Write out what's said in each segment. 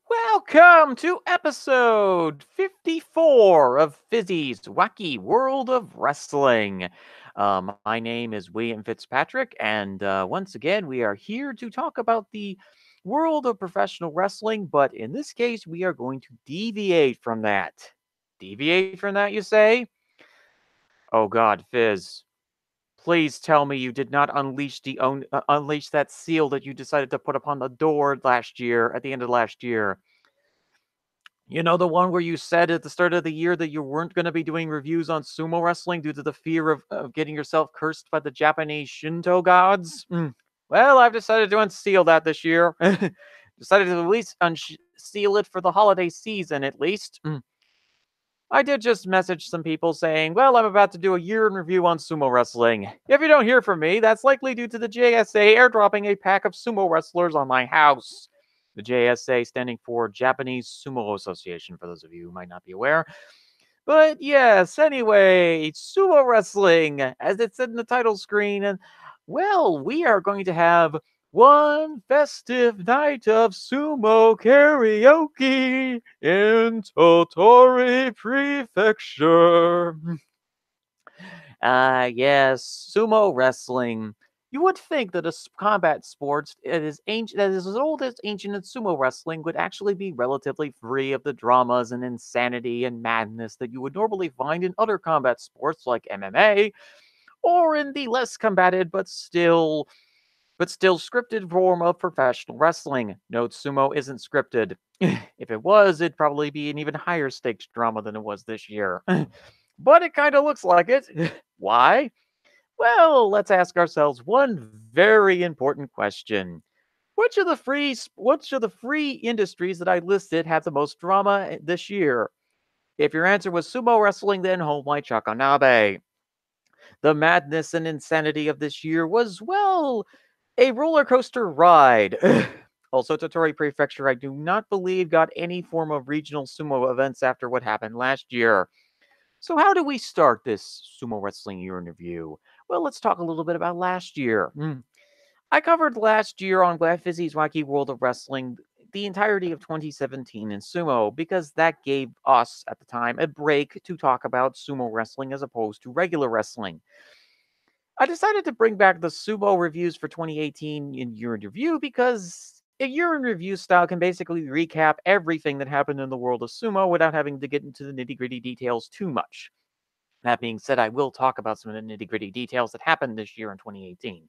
Welcome to episode 54 of Fizzy's Wacky World of Wrestling. My name is William Fitzpatrick, and once again, we are here to talk about the world of professional wrestling, but in this case, we are going to deviate from that. Deviate from that, you say? Oh God, Fizz. Please tell me you did not unleash that seal that you decided to put upon the door last year, at the end of last year. You know, the one where you said at the start of the year that you weren't going to be doing reviews on sumo wrestling due to the fear of getting yourself cursed by the Japanese Shinto gods? Well, I've decided to unseal that this year. Decided to at least unseal it for the holiday season, at least. I did just message some people saying, well, I'm about to do a year in review on sumo wrestling. If you don't hear from me, that's likely due to the JSA airdropping a pack of sumo wrestlers on my house. The JSA standing for Japanese Sumo Association, for those of you who might not be aware. But yes, anyway, sumo wrestling, as it said in the title screen, and well, we are going to have one festive night of sumo karaoke in Tottori Prefecture. Yes, sumo wrestling. You would think that combat sports that is as old as ancient as sumo wrestling would actually be relatively free of the dramas and insanity and madness that you would normally find in other combat sports like MMA, or in the less combated but still scripted form of professional wrestling. Note sumo isn't scripted. If it was, it'd probably be an even higher stakes drama than it was this year. But it kind of looks like it. Why? Well, let's ask ourselves one very important question. Which of the free industries that I listed have the most drama this year? If your answer was sumo wrestling, then hold my nabe. The madness and insanity of this year was, well, a roller coaster ride. Also, Tottori Prefecture, I do not believe, got any form of regional sumo events after what happened last year. So, how do we start this sumo wrestling year in review? Well, let's talk a little bit about last year. I covered last year on Fizzy's Wacky World of Wrestling the entirety of 2017 in sumo because that gave us, at the time, a break to talk about sumo wrestling as opposed to regular wrestling. I decided to bring back the sumo reviews for 2018 in year in review because a year in review style can basically recap everything that happened in the world of sumo without having to get into the nitty gritty details too much. That being said, I will talk about some of the nitty gritty details that happened this year in 2018.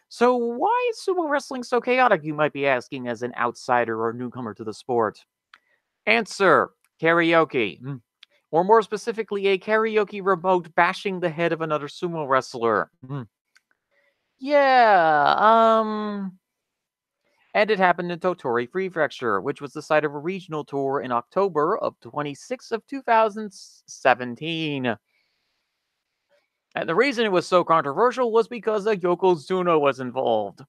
So, why is sumo wrestling so chaotic, you might be asking, as an outsider or newcomer to the sport? Answer: karaoke. Or more specifically, a karaoke remote bashing the head of another sumo wrestler. Yeah, and it happened in Tottori Prefecture, which was the site of a regional tour in October of 26 of 2017. And the reason it was so controversial was because a yokozuna was involved.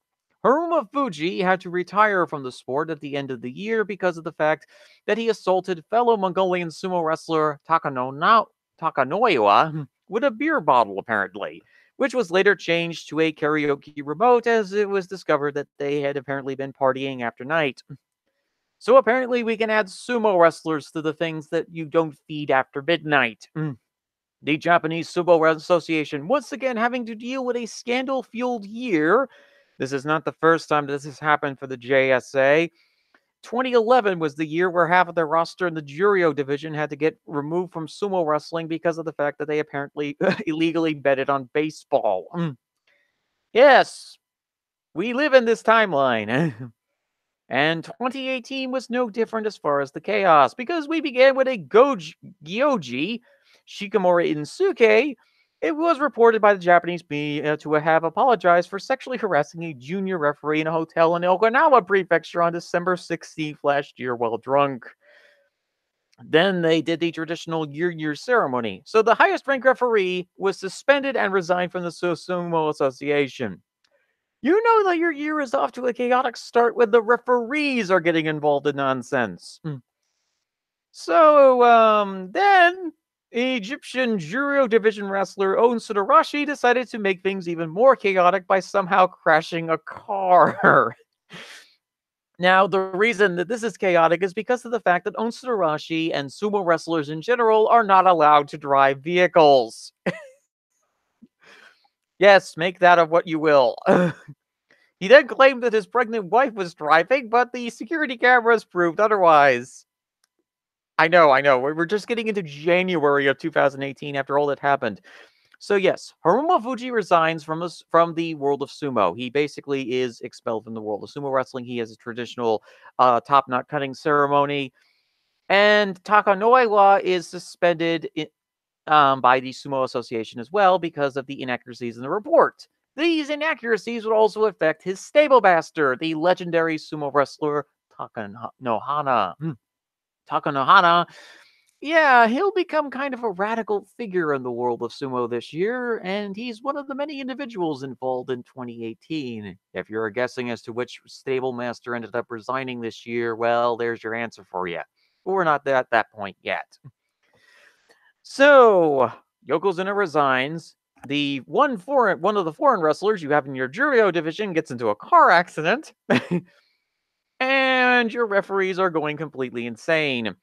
Haruma Fuji had to retire from the sport at the end of the year because of the fact that he assaulted fellow Mongolian sumo wrestler Takanoiwa with a beer bottle, apparently, which was later changed to a karaoke remote as it was discovered that they had apparently been partying after night. So apparently we can add sumo wrestlers to the things that you don't feed after midnight. The Japanese Sumo Association once again having to deal with a scandal fueled year. This is not the first time this has happened for the JSA. 2011 was the year where half of their roster in the Juryo division had to get removed from sumo wrestling because of the fact that they apparently illegally betted on baseball. Yes, we live in this timeline. And 2018 was no different as far as the chaos, because we began with a Gyoji, Shikamura Insuke. It was reported by the Japanese media to have apologized for sexually harassing a junior referee in a hotel in Okinawa Prefecture on December 16th last year while drunk. Then they did the traditional year ceremony. So the highest ranked referee was suspended and resigned from the Sumo Association. You know that your year is off to a chaotic start when the referees are getting involved in nonsense. So, then Egyptian Juro Division wrestler On Sudarashi decided to make things even more chaotic by somehow crashing a car. Now, the reason that this is chaotic is because of the fact that Onsurashi and sumo wrestlers in general are not allowed to drive vehicles. Yes, make that of what you will. He then claimed that his pregnant wife was driving, but the security cameras proved otherwise. I know, I know. We're just getting into January of 2018 after all that happened. So yes, Haruma Fuji resigns from the world of sumo. He basically is expelled from the world of sumo wrestling. He has a traditional top knot cutting ceremony, and Takanoiwa is suspended by the Sumo Association as well because of the inaccuracies in the report. These inaccuracies would also affect his stable master, the legendary sumo wrestler Takanohana. Takanohana, yeah, he'll become kind of a radical figure in the world of sumo this year, and he's one of the many individuals involved in 2018. If you're guessing as to which stable master ended up resigning this year, well, there's your answer for you. But we're not at that point yet. So, Yokozuna resigns. The one of the foreign wrestlers you have in your Juryo division gets into a car accident, and your referees are going completely insane.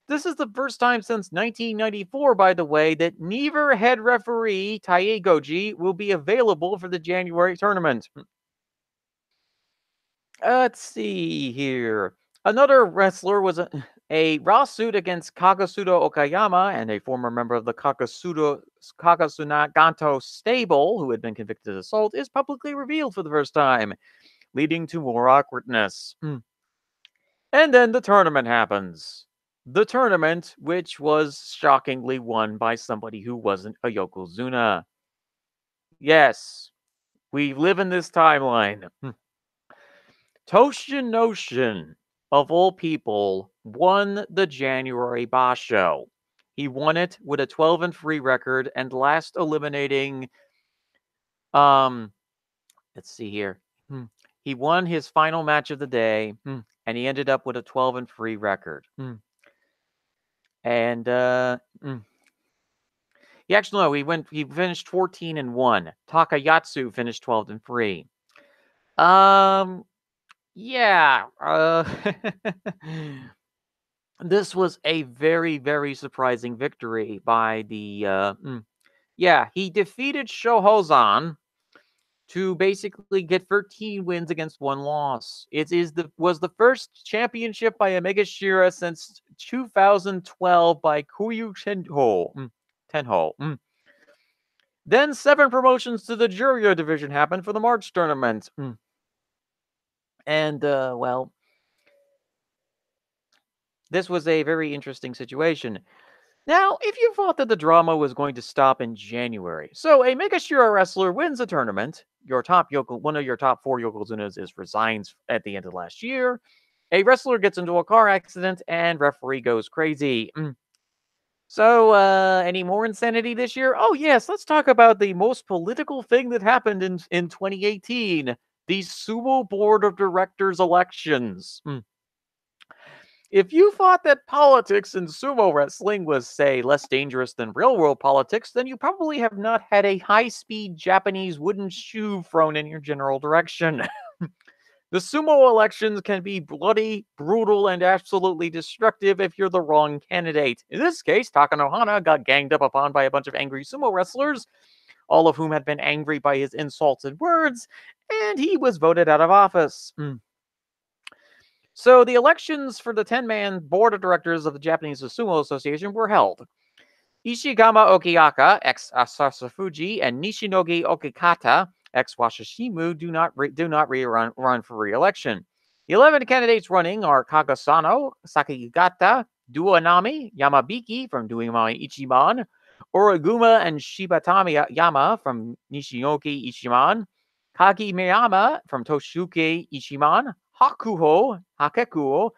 This is the first time since 1994, by the way, that neither head referee Taie Goji will be available for the January tournament. Let's see here. Another wrestler was a raw suit against Kagasudo Okayama, and a former member of the Kagasuna Ganto stable, who had been convicted of assault, is publicly revealed for the first time, leading to more awkwardness. And then the tournament happens. The tournament, which was shockingly won by somebody who wasn't a yokozuna. Yes, we live in this timeline. Toshin Notion, of all people, won the January Basho. He won it with a 12-3 record and last eliminating um let's see here. He won his final match of the day, and he ended up with a 12-3 record. And he actually no, he finished 14-1. Takayatsu finished 12-3. Yeah, this was a very, very surprising victory by the yeah, he defeated Shohozan to basically get 13 wins against one loss. It was the first championship by Megashira since 2012 by Kuyu Tenho. Then 7 promotions to the Juryo division happened for the March tournament. And well, this was a very interesting situation. Now, if you thought that the drama was going to stop in January, so a Megashira wrestler wins a tournament, one of your top 4 yokozunas resigns at the end of last year, a wrestler gets into a car accident, and referee goes crazy. So, any more insanity this year? Oh, yes, let's talk about the most political thing that happened in 2018, the Sumo Board of Directors elections. If you thought that politics in sumo wrestling was, say, less dangerous than real world politics, then you probably have not had a high speed Japanese wooden shoe thrown in your general direction. The sumo elections can be bloody, brutal, and absolutely destructive if you're the wrong candidate. In this case, Takanohana got ganged up upon by a bunch of angry sumo wrestlers, all of whom had been angry by his insults and words, and he was voted out of office. So the elections for the 10-man board of directors of the Japanese Sumo Association were held. Ishigama Okiyaka, ex-Asasafuji, and Nishinogi Okikata, ex-Washashimu, do not run for re-election. The 11 candidates running are Kagasano, Sakigata, Duanami, Yamabiki from Duimai Ichiban, Origuma and Shibatami Yama from Nishinoki Ichiban, Kagi Miyama from Toshuke Ichiban, Hakekuo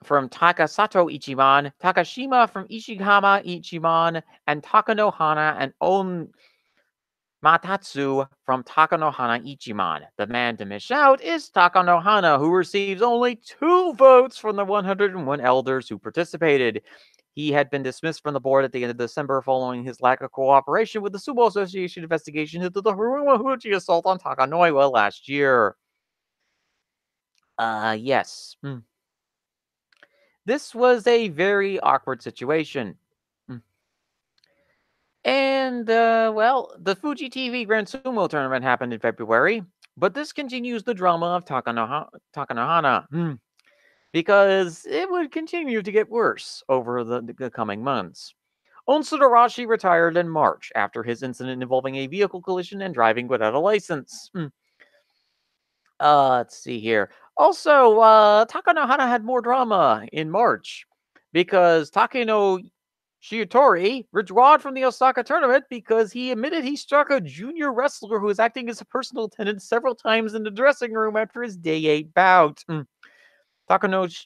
from Takasato Ichiban, Takashima from Ishigama Ichiban, and Takanohana and On Matatsu from Takanohana Ichiban. The man to miss out is Takanohana, who receives only 2 votes from the 101 elders who participated. He had been dismissed from the board at the end of December following his lack of cooperation with the Sumo Association investigation into the Haruma Fuji assault on Takanoiwa last year. Yes. This was a very awkward situation. Mm. And, well, the Fuji TV Grand Sumo tournament happened in February, but this continues the drama of Takanohana, because it would continue to get worse over the coming months. Onsudarashi retired in March after his incident involving a vehicle collision and driving without a license. Let's see here. Also, Takanohana had more drama in March because Takeno Shiatori withdrew from the Osaka tournament because he admitted he struck a junior wrestler who was acting as a personal attendant several times in the dressing room after his day 8 bout. Takano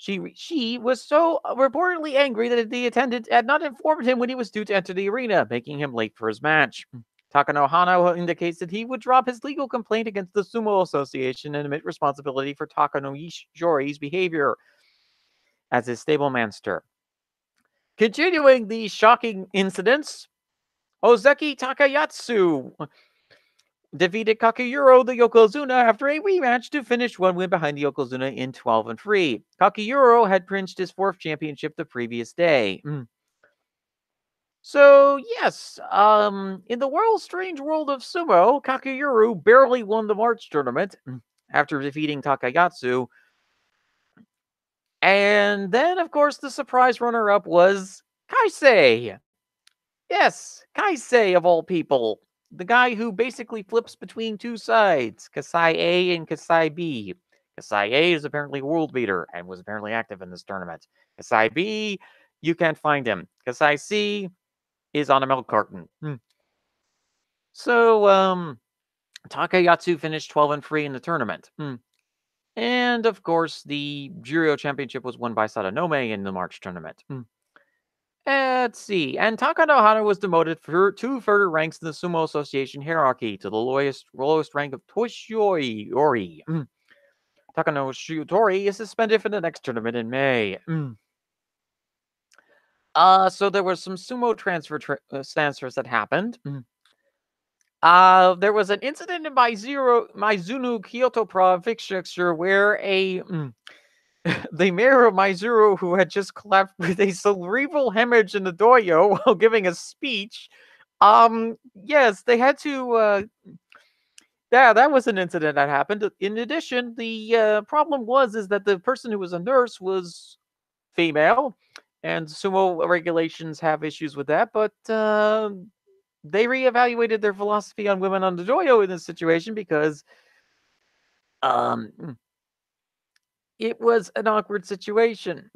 she was so reportedly angry that the attendant had not informed him when he was due to enter the arena, making him late for his match. Takano Hana indicates that he would drop his legal complaint against the Sumo Association and admit responsibility for Takano Yori's behavior as his stablemanster. Continuing these shocking incidents, Ozeki Takayatsu defeated Kakuyuro the Yokozuna after a rematch to finish one win behind the Yokozuna in 12-3. Kakuyuro had clinched his 4th championship the previous day. So, yes, in the strange world of sumo, Kakuyuru barely won the March tournament after defeating Takayatsu. And then, of course, the surprise runner-up was Kaisei. Yes, Kaisei of all people. The guy who basically flips between two sides, Kasai A and Kasai B. Kasai A is apparently a world beater and was apparently active in this tournament. Kasai B, you can't find him. Kasai C is on a milk carton. So, Takayatsu finished 12-3 in the tournament. And of course, the Juryo Championship was won by Sadanome in the March tournament. Let's see. And Takanohana was demoted for 2 further ranks in the Sumo Association hierarchy to the lowest rank of Toshiori. Takano Shiutori is suspended for the next tournament in May. So there was some sumo transfers that happened. There was an incident in Maizunu, Kyoto Prefecture, where the mayor of Maizuru, who had just collapsed with a cerebral hemorrhage in the doyo while giving a speech, yes, they had to. Yeah, that was an incident that happened. In addition, the problem is that the person who was a nurse was female, and sumo regulations have issues with that, but they reevaluated their philosophy on women on the doyo in this situation because it was an awkward situation.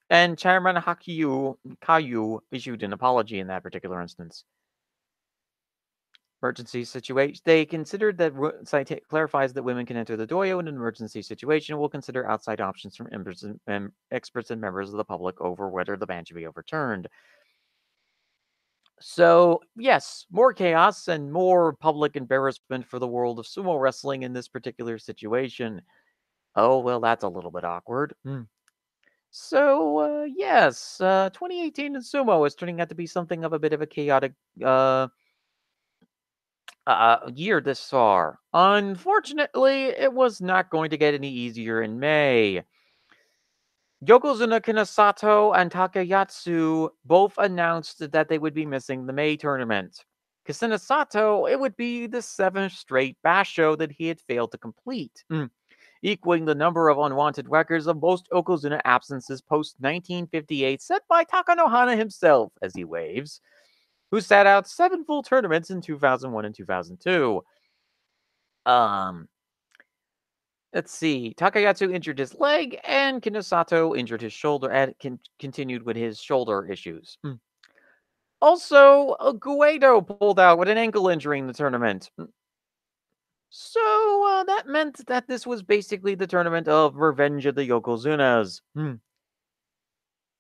And Chairman Kayu issued an apology in that particular instance. Emergency situation. They considered that clarifies that women can enter the doyo in an emergency situation and will consider outside options from experts and members of the public over whether the ban should be overturned. So, yes, more chaos and more public embarrassment for the world of sumo wrestling in this particular situation. Oh, well, that's a little bit awkward. So, yes, 2018 in sumo is turning out to be something of a bit of a chaotic year this far. Unfortunately, it was not going to get any easier in May. Yokozuna Kinasato and Takayatsu both announced that they would be missing the May tournament. Kinasato, it would be the 7th straight basho that he had failed to complete, equaling the number of unwanted records of most Yokozuna absences post 1958 set by Takanohana himself, as he waves, who sat out 7 full tournaments in 2001 and 2002. Let's see. Takayatsu injured his leg, and Kinosato injured his shoulder and continued with his shoulder issues. Also, Guido pulled out with an ankle injury in the tournament. So that meant that this was basically the tournament of Revenge of the Yokozunas.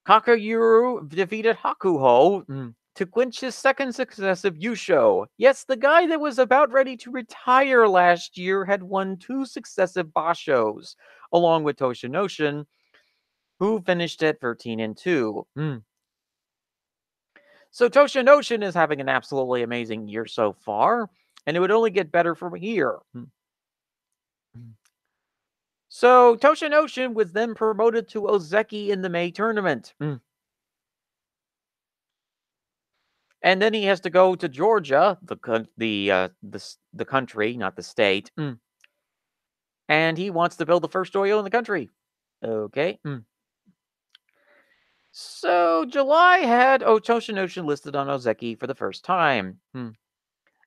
Kakayuru defeated Hakuho to clinch his 2nd successive Yusho. Yes, the guy that was about ready to retire last year had won 2 successive Bashos, along with Toshinoshin, who finished at 13-2. So Toshinoshin is having an absolutely amazing year so far, and it would only get better from here. So Toshinoshin was then promoted to Ozeki in the May tournament. And then he has to go to Georgia, the country, not the state. And he wants to build the first doyo in the country. Okay. So July had Toshinoshin listed on Ozeki for the first time.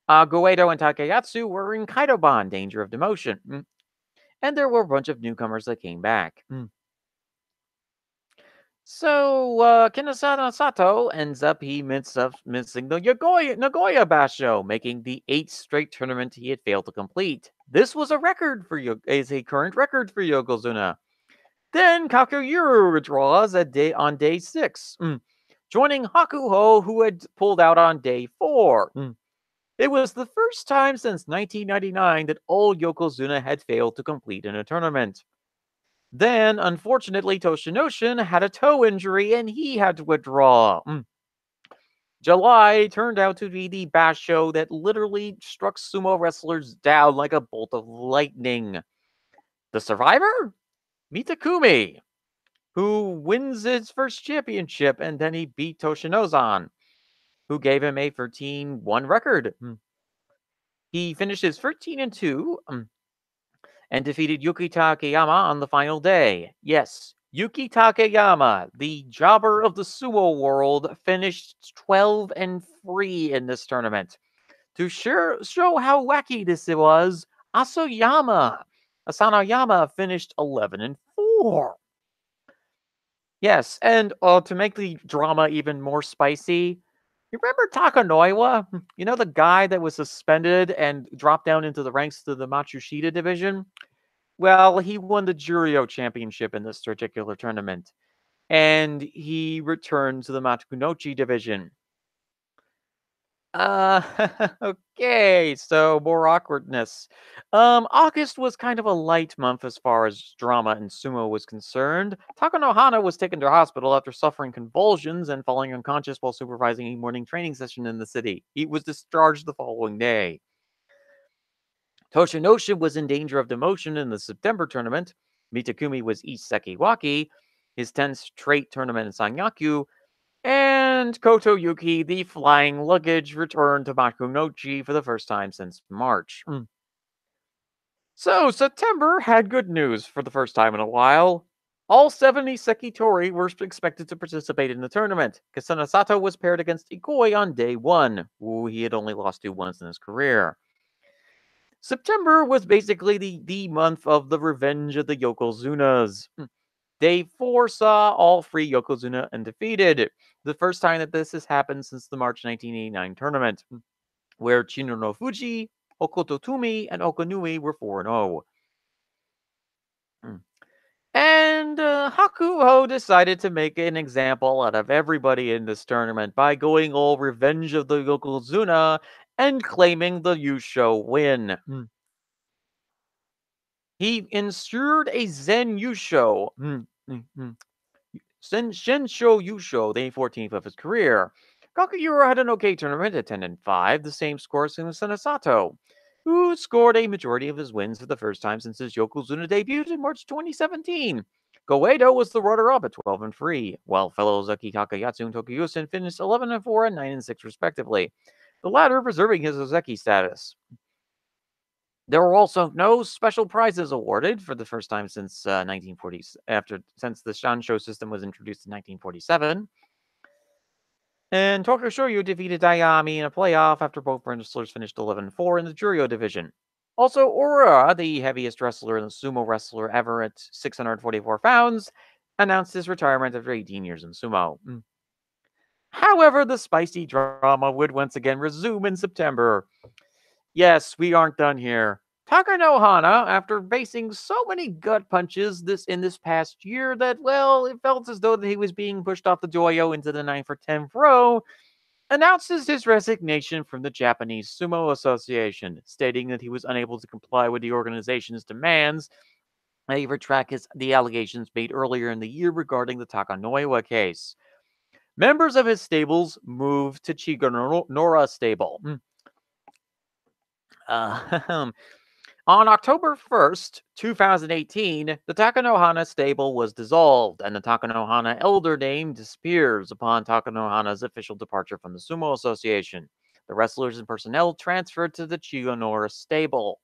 Goedo and Takeyatsu were in Kaidoban, danger of demotion. And there were a bunch of newcomers that came back. So, Kinosato Sato ends up missing the Nagoya Basho, making the 8th straight tournament he had failed to complete. This was is a current record for Yokozuna. Then Kakuyuru withdraws on day 6, joining Hakuho, who had pulled out on day 4. It was the first time since 1999 that all Yokozuna had failed to complete in a tournament. Then, unfortunately, Toshinoshin had a toe injury and he had to withdraw. July turned out to be the basho that literally struck sumo wrestlers down like a bolt of lightning. The survivor? Mitakumi, who wins his first championship, and then he beat Toshinozan, who gave him a 13-1 record. He finishes 13-2, and defeated Yuki Takeyama on the final day. Yes, Yuki Takeyama, the jobber of the sumo world, finished 12-3 in this tournament. To show how wacky this was, Asanoyama finished 11-4. Yes, and to make the drama even more spicy, you remember Takanoiwa? You know, the guy that was suspended and dropped down into the ranks to the Matsushita division? Well, he won the Juryo championship in this particular tournament, and he returned to the Matakunochi division. Uh, okay, so more awkwardness. August was kind of a light month as far as drama in sumo was concerned. Takanohana was taken to hospital after suffering convulsions and falling unconscious while supervising a morning training session in the city. He was discharged the following day. Toshinoshin was in danger of demotion in the September tournament. Mitakumi was Iseki Waki, his 10th straight tournament in Sanyaku, and Koto Yuki, the flying luggage, returned to Makunochi for the first time since March. So, September had good news for the first time in a while. All 70 Sekitori were expected to participate in the tournament. Kasuna Sato was paired against Ikoi on day 1. Ooh, he had only lost 2 once in his career. September was basically the month of the revenge of the Yokozunas. Day 4 saw all 3 Yokozuna undefeated. The first time that this has happened since the March 1989 tournament, where Chino Fuji, Okototumi, and Okanui were 4-0. And Hakuho decided to make an example out of everybody in this tournament by going all revenge of the Yokozuna and claiming the Yusho win. He ensured a Zen Yusho, Shensho Yusho, the 14th of his career. Kakuyura had an okay tournament at 10-5, the same score as Senasato, who scored a majority of his wins for the first time since his Yokozuna debut in March 2017. Goedo was the runner-up at 12-3, while fellow Ozeki Takayatsu and Tokuyusin finished 11-4 and 9-6 respectively, the latter preserving his Ozeki status. There were also no special prizes awarded for the first time since 1940, since the Shansho system was introduced in 1947. And Tokyo Shoryu defeated Dayami in a playoff after both wrestlers finished 11-4 in the Juryo division. Also, Ura, the heaviest wrestler and sumo wrestler ever at 644 pounds, announced his retirement after 18 years in sumo. However, the spicy drama would once again resume in September. Yes, we aren't done here. Takanohana, after facing so many gut punches in this past year that, well, it felt as though he was being pushed off the doyo into the 9th or 10th row, announces his resignation from the Japanese Sumo Association, stating that he was unable to comply with the organization's demands. He retracted the allegations made earlier in the year regarding the Takanoiwa case. Members of his stables moved to Chiganora stable. On October 1st, 2018, the Takanohana stable was dissolved, and the Takanohana elder name disappears upon Takanohana's official departure from the Sumo Association. The wrestlers and personnel transferred to the Chiyonomura stable.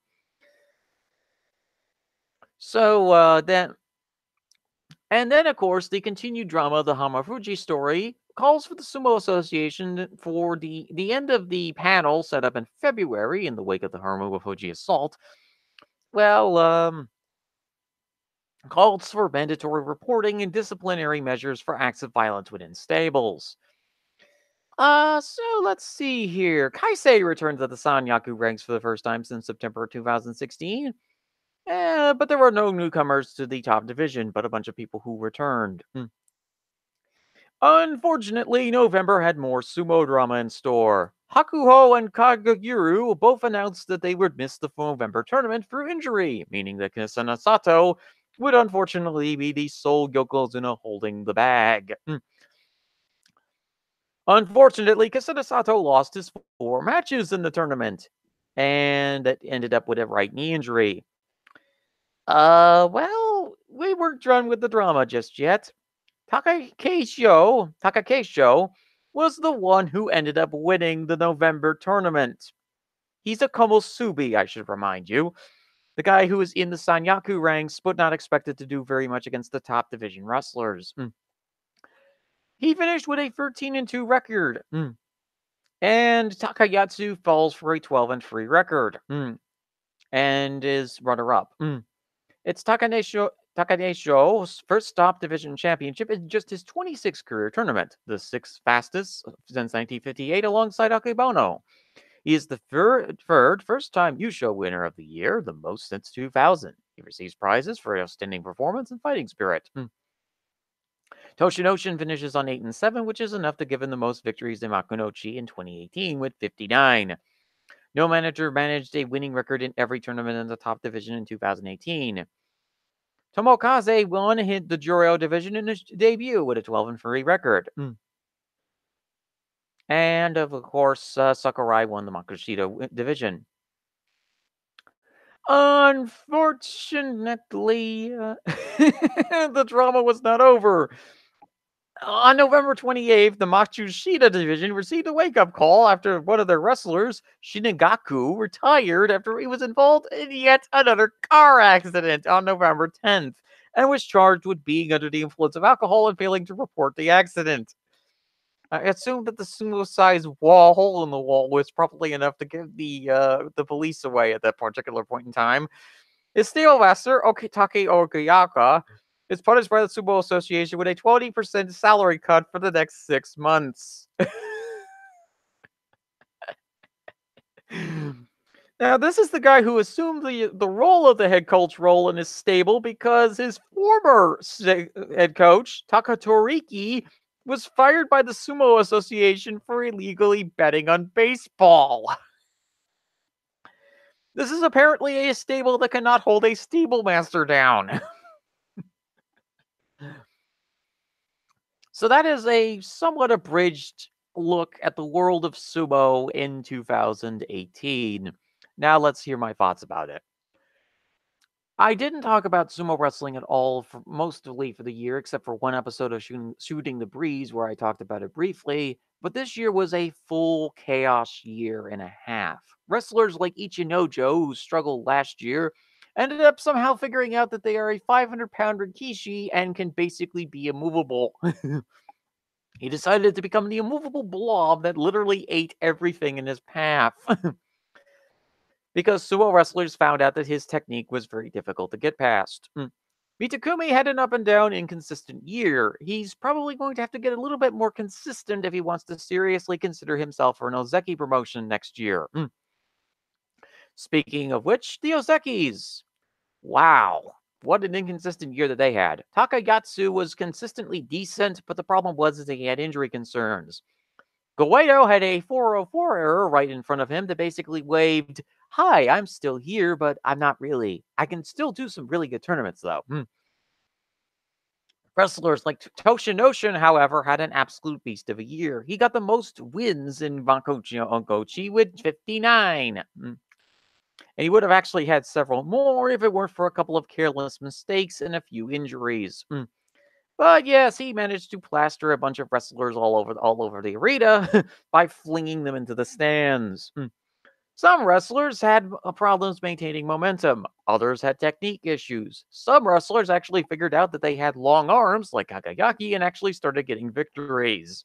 Then, of course, the continued drama of the Hamafuji story calls for the Sumo Association for the end of the panel set up in February in the wake of the Hamafuji assault. Calls for mandatory reporting and disciplinary measures for acts of violence within stables. So let's see here. Kaisei returned to the Sanyaku ranks for the first time since September 2016. But there were no newcomers to the top division, but a bunch of people who returned. Unfortunately, November had more sumo drama in store. Hakuho and Kagaguru both announced that they would miss the November tournament through injury, meaning that Kisana Sato would unfortunately be the sole yokozuna holding the bag. Unfortunately, Kisana Sato lost his 4 matches in the tournament, and that ended up with a right knee injury. We weren't done with the drama just yet. Takakesho was the one who ended up winning the November tournament. He's a Komosubi, I should remind you. The guy who is in the Sanyaku ranks, but not expected to do very much against the top division wrestlers. He finished with a 13-2 record. And Takayatsu falls for a 12-3 record. And is runner-up. It's Takanesho's first top division championship in just his 26th career tournament, the 6th fastest since 1958 alongside Akebono. He is the third first-time Yusho winner of the year, the most since 2000. He receives prizes for outstanding performance and fighting spirit. Toshinoshin finishes on 8-7, which is enough to give him the most victories in Makunochi in 2018 with 59. No manager managed a winning record in every tournament in the top division in 2018. Tomokaze won the Juryo division in his debut with a 12-3 record. And, of course, Sakurai won the Makushita division. Unfortunately, the drama was not over. On November 28th, the Matsushita division received a wake-up call after one of their wrestlers, Shinagaku, retired after he was involved in yet another car accident on November 10th and was charged with being under the influence of alcohol and failing to report the accident. I assume that the sumo-sized hole in the wall was probably enough to give the police away at that particular point in time. His stable master, Okitake Okayaka, is punished by the Sumo Association with a 20% salary cut for the next 6 months. Now, this is the guy who assumed the role of the head coach role in his stable because his former head coach, Takatoriki, was fired by the Sumo Association for illegally betting on baseball. This is apparently a stable that cannot hold a stable master down. So that is a somewhat abridged look at the world of sumo in 2018. Now let's hear my thoughts about it. I didn't talk about sumo wrestling at all mostly for the year, except for one episode of Shooting the Breeze where I talked about it briefly. But this year was a full chaos year and a half. Wrestlers like Ichinojo, who struggled last year, ended up somehow figuring out that they are a 500-pound Rikishi and can basically be immovable. He decided to become the immovable blob that literally ate everything in his path. Because sumo wrestlers found out that his technique was very difficult to get past. Mitakumi had an up and down, inconsistent year. He's probably going to have to get a little bit more consistent if he wants to seriously consider himself for an Ozeki promotion next year. Speaking of which, the Ozekis. Wow. What an inconsistent year that they had. Takayatsu was consistently decent, but the problem was that he had injury concerns. Guaido had a 404 error right in front of him that basically waved, "Hi, I'm still here, but I'm not really. I can still do some really good tournaments, though." Wrestlers like Toshinoshin, however, had an absolute beast of a year. He got the most wins in Bankochi Onkochi with 59. And he would have actually had several more if it weren't for a couple of careless mistakes and a few injuries. But yes, he managed to plaster a bunch of wrestlers all over the arena by flinging them into the stands. Some wrestlers had problems maintaining momentum. Others had technique issues. Some wrestlers actually figured out that they had long arms, like Kakayaki, and actually started getting victories.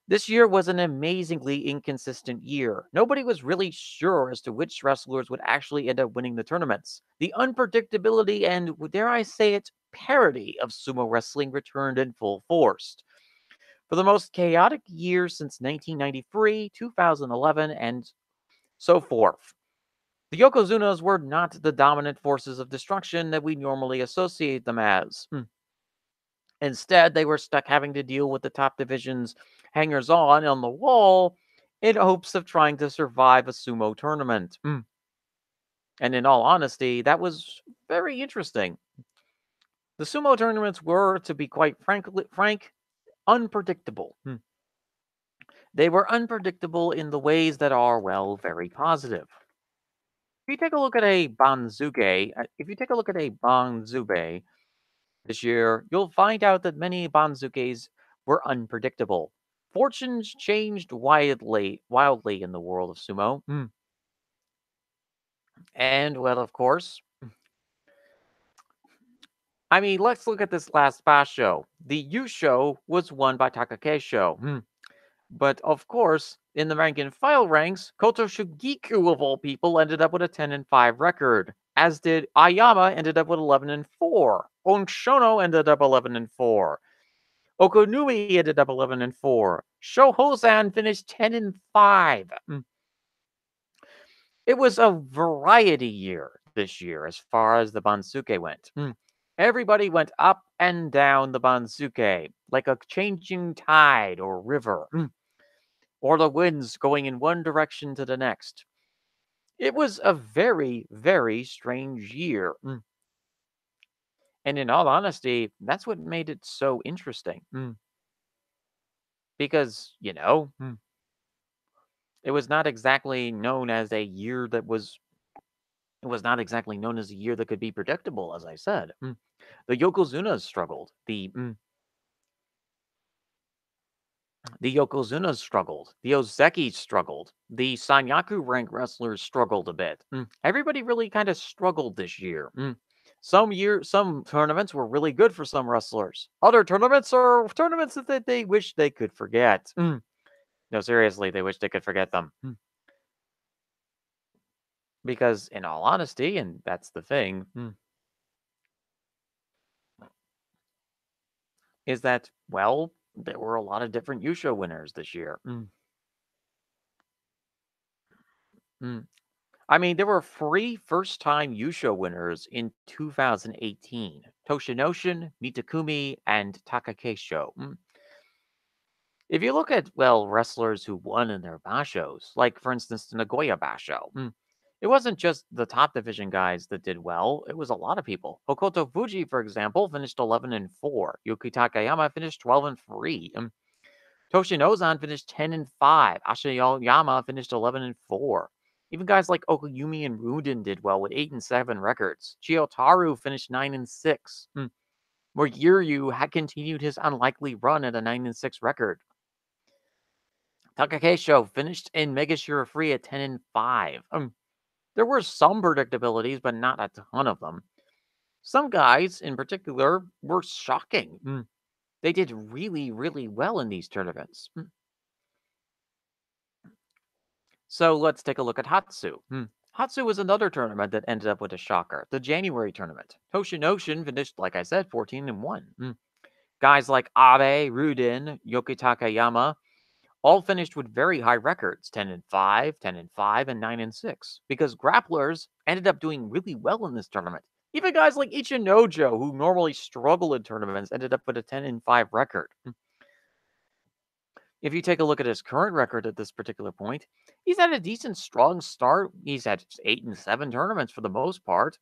This year was an amazingly inconsistent year. Nobody was really sure as to which wrestlers would actually end up winning the tournaments. The unpredictability and, dare I say it, parody of sumo wrestling returned in full force. For the most chaotic year since 1993, 2011, and so forth. The yokozunas were not the dominant forces of destruction that we normally associate them as. Instead, they were stuck having to deal with the top division's hangers on the wall in hopes of trying to survive a sumo tournament. And in all honesty, that was very interesting. The sumo tournaments were, to be quite frank, unpredictable. They were unpredictable in the ways that are, well, very positive. If you take a look at a Banzube this year, you'll find out that many Banzukes were unpredictable. Fortunes changed wildly in the world of sumo. And, well, of course, I mean, let's look at this last Basho. The Yusho was won by Takakeisho. But, of course, in the rank and file ranks, Koto Shugiku, of all people, ended up with a 10-5 record, as did Ayama, ended up with 11-4. Onshono ended up 11-4. Okonui ended up 11-4. Shohozan finished 10-5. It was a variety year this year as far as the Bansuke went. Everybody went up and down the Bansuke like a changing tide or river, or the winds going in one direction to the next. It was a very, very strange year. And in all honesty, that's what made it so interesting. Because, it was not exactly known as a year that was it was not exactly known as a year that could be predictable, as I said. The Yokozunas struggled. The Yokozunas struggled. The Ozeki struggled. The Sanyaku rank wrestlers struggled a bit. Everybody really kind of struggled this year. Some tournaments were really good for some wrestlers. Other tournaments are tournaments that they wish they could forget. No, seriously, they wish they could forget them. Because, in all honesty, and that's the thing, is that, well, there were a lot of different Yusho winners this year. Mm. I mean, there were 3 first-time Yusho winners in 2018: Toshinoshin, Mitakumi, and Takakeisho. If you look at, well, wrestlers who won in their bashos, like, for instance, the Nagoya Basho, it wasn't just the top division guys that did well, it was a lot of people. Hokoto Fuji, for example, finished 11-4. Yuki Takayama finished 12-3. Toshinozan finished 10-5. Ashiyama finished 11-4. Even guys like Okuyumi and Rudin did well with 8-7 records. Chiyotaru finished 9-6. Morgiryu had continued his unlikely run at a 9-6 record. Takakeisho finished in Mega Free at 10-5. There were some predictabilities, but not a ton of them. Some guys, in particular, were shocking. They did really, really well in these tournaments. So let's take a look at Hatsu. Hatsu was another tournament that ended up with a shocker, the January tournament. Toshinoshin finished, like I said, 14-1. Guys like Abe, Rudin, Yoki Takayama all finished with very high records, 10-5, 10-5, and 9-6, because grapplers ended up doing really well in this tournament. Even guys like Ichinojo, who normally struggle in tournaments, ended up with a 10-5 record. If you take a look at his current record at this particular point, he's had a decent, strong start. He's had 8-7 tournaments for the most part.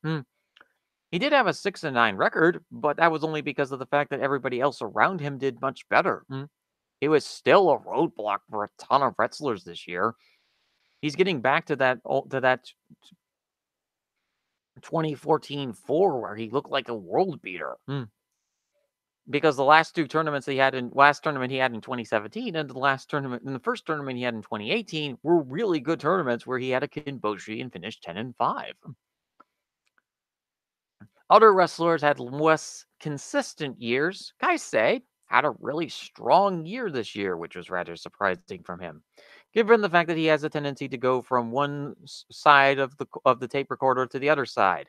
He did have a 6-9 record, but that was only because of the fact that everybody else around him did much better. It was still a roadblock for a ton of wrestlers this year. He's getting back to that 2014 4 where he looked like a world beater. Because the last tournament he had in 2017 and the first tournament he had in 2018 were really good tournaments where he had a Kinboshi and finished 10-5. Other wrestlers had less consistent years. Kaisei had a really strong year this year, which was rather surprising from him, given the fact that he has a tendency to go from one side of the tape recorder to the other side.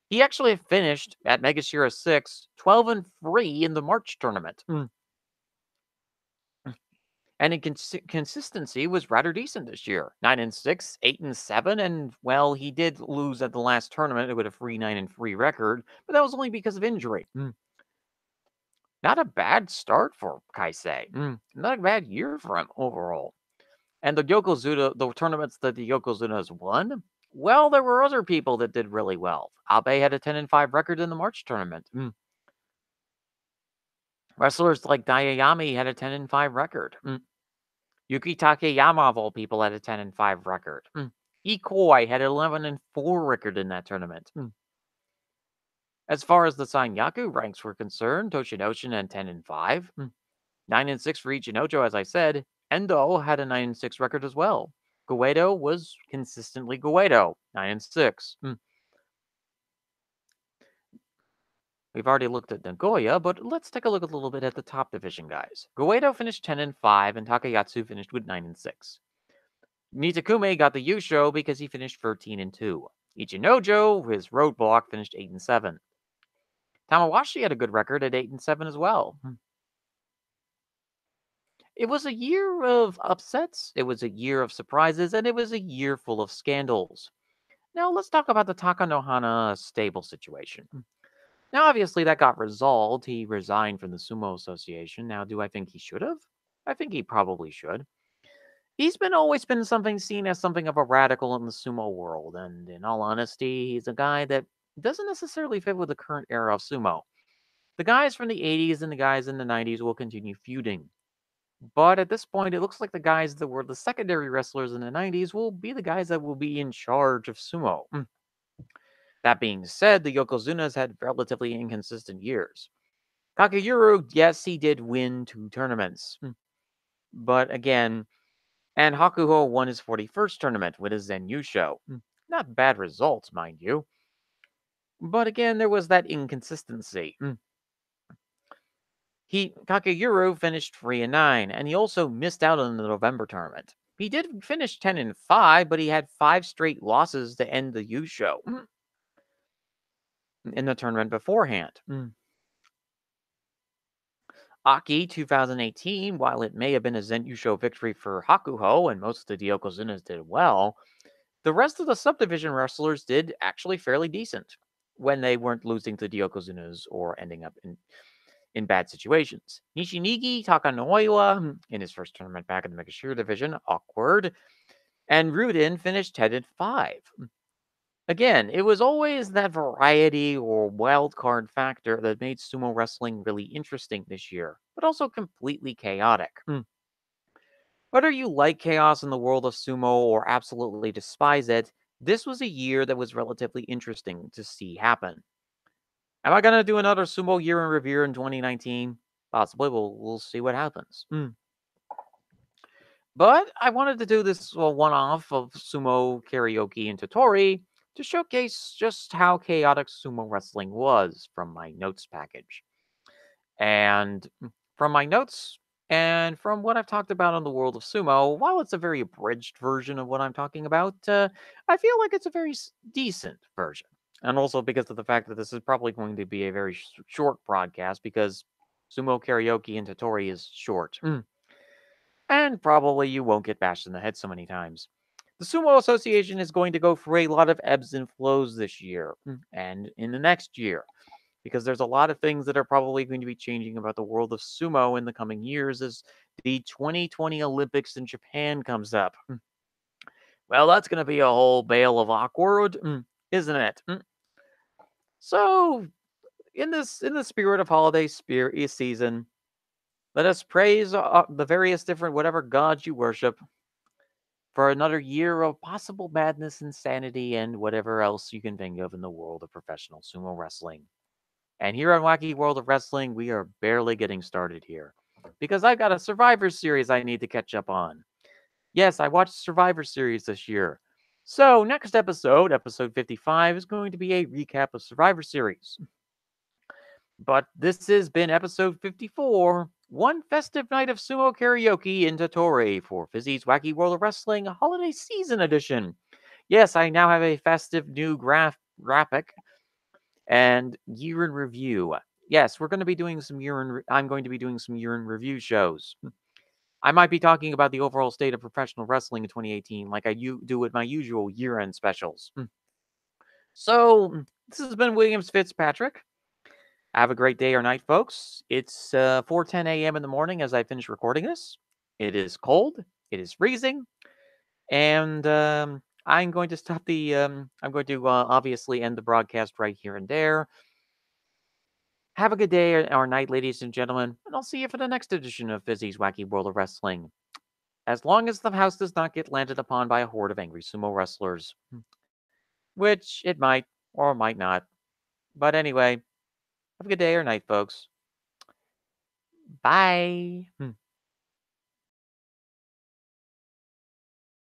He actually finished at Megashira 6, 12-3 in the March tournament. And in consistency was rather decent this year. 9-6, 8-7, and well, he did lose at the last tournament with a 3-9-3 record, but that was only because of injury. Not a bad start for Kaisei. Not a bad year for him overall. And the tournaments that the Yokozunas won, well, there were other people that did really well. Abe had a 10-5 record in the March tournament. Wrestlers like Dayayami had a 10-5 record. Yuki Takeyama, of all people, had a 10-5 record. Ikoi had an 11-4 record in that tournament. As far as the Sanyaku ranks were concerned, Toshinoshin had 10-5. 9-6 for Ichinojo, as I said. Endo had a 9-6 record as well. Guedo was consistently Guedo, 9-6. We've already looked at Nagoya, but let's take a look a little bit at the top division guys. Guedo finished 10-5, and Takayatsu finished with 9-6. Nitakume got the Yusho because he finished 13-2. Ichinojo, his roadblock, finished 8-7. Tamawashi had a good record at 8-7 as well. It was a year of upsets, it was a year of surprises, and it was a year full of scandals. Now let's talk about the Takanohana stable situation. Now, obviously, that got resolved. He resigned from the Sumo Association. Now, do I think he should have? I think he probably should. He's always been seen as something of a radical in the sumo world, and in all honesty, he's a guy that doesn't necessarily fit with the current era of sumo. The guys from the 80s and the guys in the 90s will continue feuding. But at this point, it looks like the guys that were the secondary wrestlers in the 90s will be the guys that will be in charge of sumo. That being said, the Yokozunas had relatively inconsistent years. Kakegurui, yes, he did win 2 tournaments. But again, and Hakuho won his 41st tournament with his Zen Yusho. Not bad results, mind you. But again, there was that inconsistency. Kakegurui finished 3-9, and he also missed out on the November tournament. He did finish 10-5, but he had 5 straight losses to end the Yusho in the tournament beforehand. Aki 2018, while it may have been a Zen Yusho victory for Hakuho and most of the Yokozunas did well, the rest of the subdivision wrestlers did actually fairly decent when they weren't losing to the Yokozunas or ending up in bad situations. Nishinigi Takanoiwa, in his first tournament back in the Megashira division, awkward, and Rudin finished 10-5. Again, it was always that variety or wild card factor that made sumo wrestling really interesting this year, but also completely chaotic. Whether you like chaos in the world of sumo or absolutely despise it, this was a year that was relatively interesting to see happen. Am I going to do another sumo year in review in 2019? Possibly. We'll see what happens. But I wanted to do this one-off of sumo, karaoke, and Tottori to showcase just how chaotic sumo wrestling was from my notes package. And from my notes and from what I've talked about on the world of sumo, while it's a very abridged version of what I'm talking about, I feel like it's a very decent version. And also because of the fact that this is probably going to be a very short broadcast because sumo, karaoke, and Tottori is short. And probably you won't get bashed in the head so many times. The Sumo Association is going to go through a lot of ebbs and flows this year and in the next year because there's a lot of things that are probably going to be changing about the world of sumo in the coming years as the 2020 Olympics in Japan comes up. Well, that's going to be a whole bale of awkward, isn't it? So, in the spirit of holiday season, let us praise the various different whatever gods you worship for another year of possible madness, insanity, and whatever else you can think of in the world of professional sumo wrestling. And here on Wacky World of Wrestling, we are barely getting started here. Because I've got a Survivor Series I need to catch up on. Yes, I watched Survivor Series this year. So, next episode, episode 55, is going to be a recap of Survivor Series. But this has been episode 54, one festive night of sumo karaoke in Tottori for Fizzy's Wacky World of Wrestling Holiday Season Edition. Yes, I now have a festive new graphic and year in review. Yes, we're going to be doing some I'm going to be doing some year in review shows. I might be talking about the overall state of professional wrestling in 2018 like I do with my usual year-end specials. So, this has been Williams Fitzpatrick. Have a great day or night, folks. It's 4:10 a.m. in the morning as I finish recording this. It is cold. It is freezing. And I'm going to stop the. I'm going to obviously end the broadcast right here and there. Have a good day or night, ladies and gentlemen, and I'll see you for the next edition of Fizzy's Wacky World of Wrestling. As long as the house does not get landed upon by a horde of angry sumo wrestlers. Which it might, or might not. But anyway, have a good day or night, folks. Bye.